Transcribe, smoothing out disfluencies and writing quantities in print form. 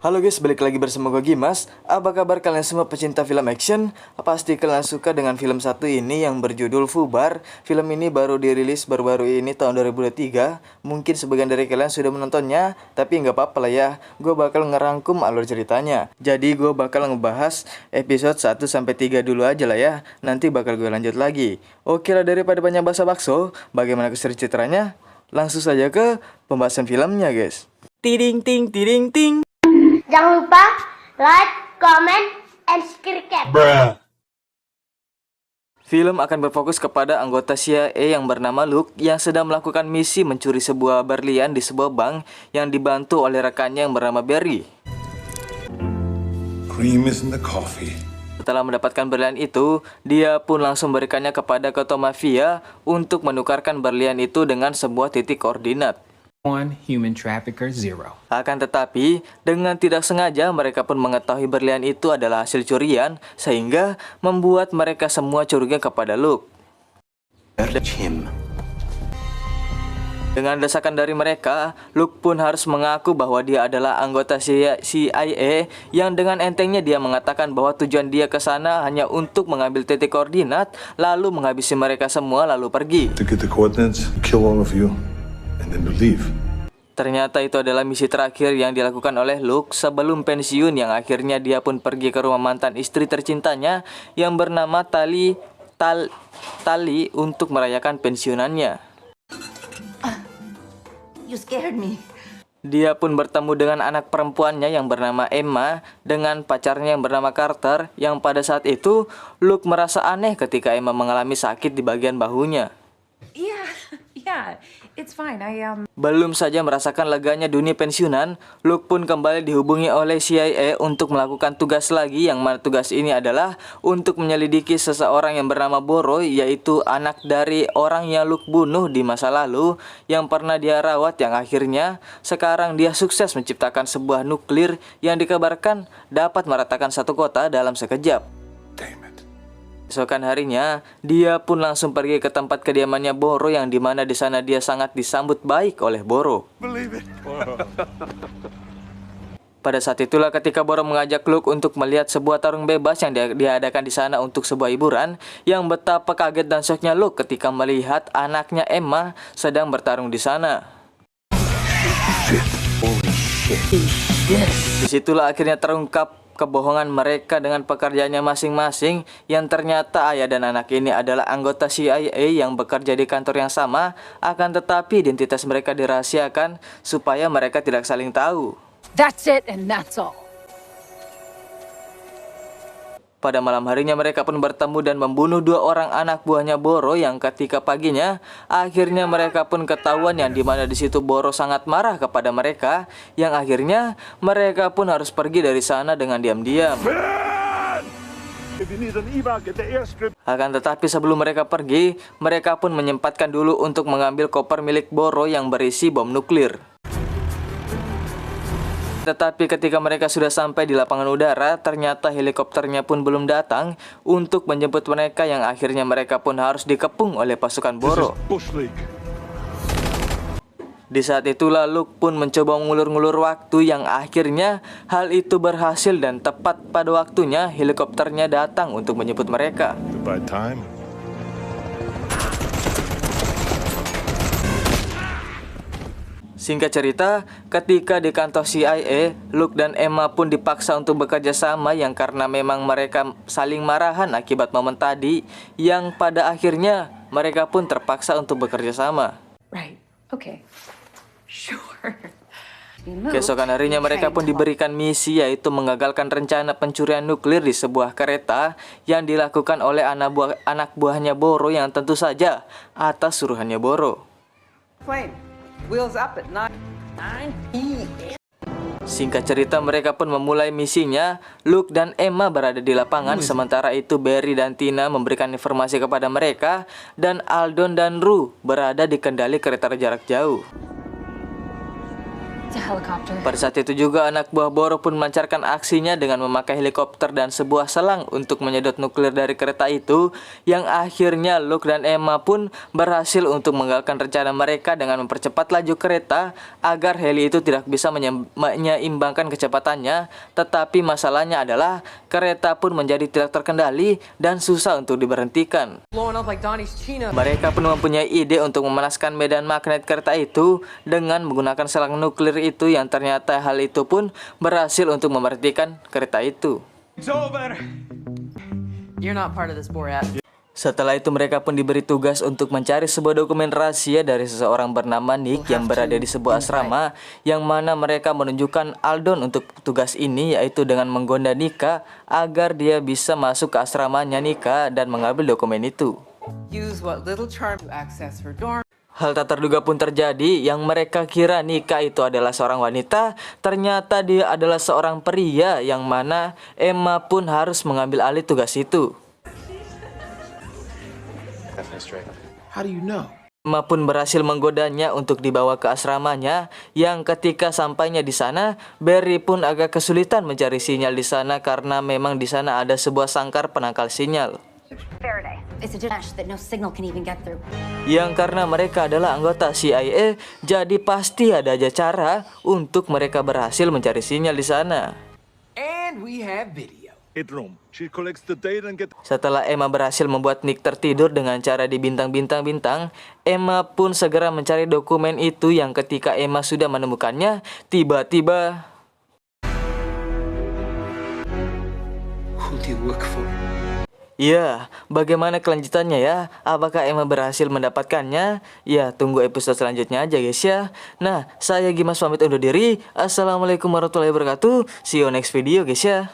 Halo guys, balik lagi bersama gue Gimas. Apa kabar kalian semua pecinta film action? Pasti kalian suka dengan film satu ini yang berjudul Fubar. Film ini baru dirilis baru-baru ini tahun 2023. Mungkin sebagian dari kalian sudah menontonnya, tapi nggak apa-apa lah ya. Gue bakal ngerangkum alur ceritanya. Jadi gue bakal ngebahas episode 1-3 dulu aja lah ya. Nanti bakal gue lanjut lagi. Oke lah, daripada banyak basa bakso, bagaimana keseru ceritanya? Langsung saja ke pembahasan filmnya guys. Tiding ting tiding ting. Jangan lupa like, comment, and subscribe. Film akan berfokus kepada anggota CIA yang bernama Luke yang sedang melakukan misi mencuri sebuah berlian di sebuah bank yang dibantu oleh rekannya yang bernama Barry. Cream is in the coffee. Setelah mendapatkan berlian itu, dia pun langsung memberikannya kepada ketua mafia untuk menukarkan berlian itu dengan sebuah titik koordinat. 1, human trafficker 0. Akan tetapi, dengan tidak sengaja mereka pun mengetahui berlian itu adalah hasil curian, sehingga membuat mereka semua curiga kepada Luke. Dengan desakan dari mereka, Luke pun harus mengaku bahwa dia adalah anggota CIA yang dengan entengnya dia mengatakan bahwa tujuan dia ke sana hanya untuk mengambil titik koordinat, lalu menghabisi mereka semua lalu pergi. To get the coordinates, kill all of you, and then to leave. Ternyata itu adalah misi terakhir yang dilakukan oleh Luke sebelum pensiun, yang akhirnya dia pun pergi ke rumah mantan istri tercintanya yang bernama Tali untuk merayakan pensiunannya. You scared me. Dia pun bertemu dengan anak perempuannya yang bernama Emma dengan pacarnya yang bernama Carter, yang pada saat itu Luke merasa aneh ketika Emma mengalami sakit di bagian bahunya. Yeah, it's fine. Belum saja merasakan leganya dunia pensiunan, Luke pun kembali dihubungi oleh CIA untuk melakukan tugas lagi, yang mana tugas ini adalah untuk menyelidiki seseorang yang bernama Boro, yaitu anak dari orang yang Luke bunuh di masa lalu yang pernah dia rawat, yang akhirnya sekarang dia sukses menciptakan sebuah nuklir yang dikabarkan dapat meratakan satu kota dalam sekejap. Esokan harinya, dia pun langsung pergi ke tempat kediamannya Boro, yang dimana di sana dia sangat disambut baik oleh Boro. Pada saat itulah ketika Boro mengajak Luke untuk melihat sebuah tarung bebas yang diadakan di sana untuk sebuah hiburan, yang betapa kaget dan shocknya Luke ketika melihat anaknya Emma sedang bertarung di sana. Disitulah akhirnya terungkap kebohongan mereka dengan pekerjaannya masing-masing, yang ternyata ayah dan anak ini adalah anggota CIA yang bekerja di kantor yang sama, akan tetapi identitas mereka dirahasiakan supaya mereka tidak saling tahu. That's it and that's all. Pada malam harinya mereka pun bertemu dan membunuh dua orang anak buahnya Boro, yang ketika paginya akhirnya mereka pun ketahuan, yang dimana di situ Boro sangat marah kepada mereka, yang akhirnya mereka pun harus pergi dari sana dengan diam-diam. Akan tetapi sebelum mereka pergi, mereka pun menyempatkan dulu untuk mengambil koper milik Boro yang berisi bom nuklir. Tetapi ketika mereka sudah sampai di lapangan udara, ternyata helikopternya pun belum datang untuk menjemput mereka, yang akhirnya mereka pun harus dikepung oleh pasukan Boro. Di saat itulah Luke pun mencoba mengulur-ngulur waktu, yang akhirnya hal itu berhasil dan tepat pada waktunya helikopternya datang untuk menjemput mereka. Goodbye time. Singkat cerita, ketika di kantor CIA, Luke dan Emma pun dipaksa untuk bekerja sama, yang karena memang mereka saling marahan akibat momen tadi, yang pada akhirnya mereka pun terpaksa untuk bekerja sama. Right. Okay. Sure. Keesokan harinya mereka pun diberikan misi, yaitu mengagalkan rencana pencurian nuklir di sebuah kereta yang dilakukan oleh anak buahnya Boro, yang tentu saja atas suruhannya Boro. Wheels up at 9 Singkat cerita, mereka pun memulai misinya. Luke dan Emma berada di lapangan, sementara itu Barry dan Tina memberikan informasi kepada mereka, dan Aldon dan Rue berada di kendali kereta jarak jauh. It's a helicopter. Pada saat itu juga anak buah Boro pun melancarkan aksinya dengan memakai helikopter dan sebuah selang untuk menyedot nuklir dari kereta itu, yang akhirnya Luke dan Emma pun berhasil untuk menggagalkan rencana mereka dengan mempercepat laju kereta agar heli itu tidak bisa menyeimbangkan kecepatannya. Tetapi masalahnya adalah kereta pun menjadi tidak terkendali dan susah untuk diberhentikan. Blowing up like Donnie's Chino. Mereka pun mempunyai ide untuk memanaskan medan magnet kereta itu dengan menggunakan selang nuklir itu, yang ternyata hal itu pun berhasil untuk memberhentikan kereta itu. You're not part of this, Borat. Setelah itu mereka pun diberi tugas untuk mencari sebuah dokumen rahasia dari seseorang bernama Nick yang berada di sebuah asrama, yang mana mereka menunjukkan Aldon untuk tugas ini, yaitu dengan menggoda Nika agar dia bisa masuk ke asramanya Nika dan mengambil dokumen itu. Use what little charm to access her dorm. Hal tak terduga pun terjadi, yang mereka kira Nika itu adalah seorang wanita, ternyata dia adalah seorang pria, yang mana Emma pun harus mengambil alih tugas itu. How do you know? Emma pun berhasil menggodanya untuk dibawa ke asramanya, yang ketika sampainya di sana, Barry pun agak kesulitan mencari sinyal di sana karena memang di sana ada sebuah sangkar penangkal sinyal. It's a dash that no signal can even get through. Yang karena mereka adalah anggota CIA, jadi pasti ada aja cara untuk mereka berhasil mencari sinyal di sana. And we have video. Hit room. She collects the data and get. Setelah Emma berhasil membuat Nick tertidur dengan cara dibintang-bintang-bintang, Emma pun segera mencari dokumen itu, yang ketika Emma sudah menemukannya, tiba-tiba... Who do you work for? Ya, bagaimana kelanjutannya ya? Apakah Emma berhasil mendapatkannya? Ya, tunggu episode selanjutnya aja guys ya. Nah, saya Gimas pamit undur diri. Assalamualaikum warahmatullahi wabarakatuh. See you next video guys ya.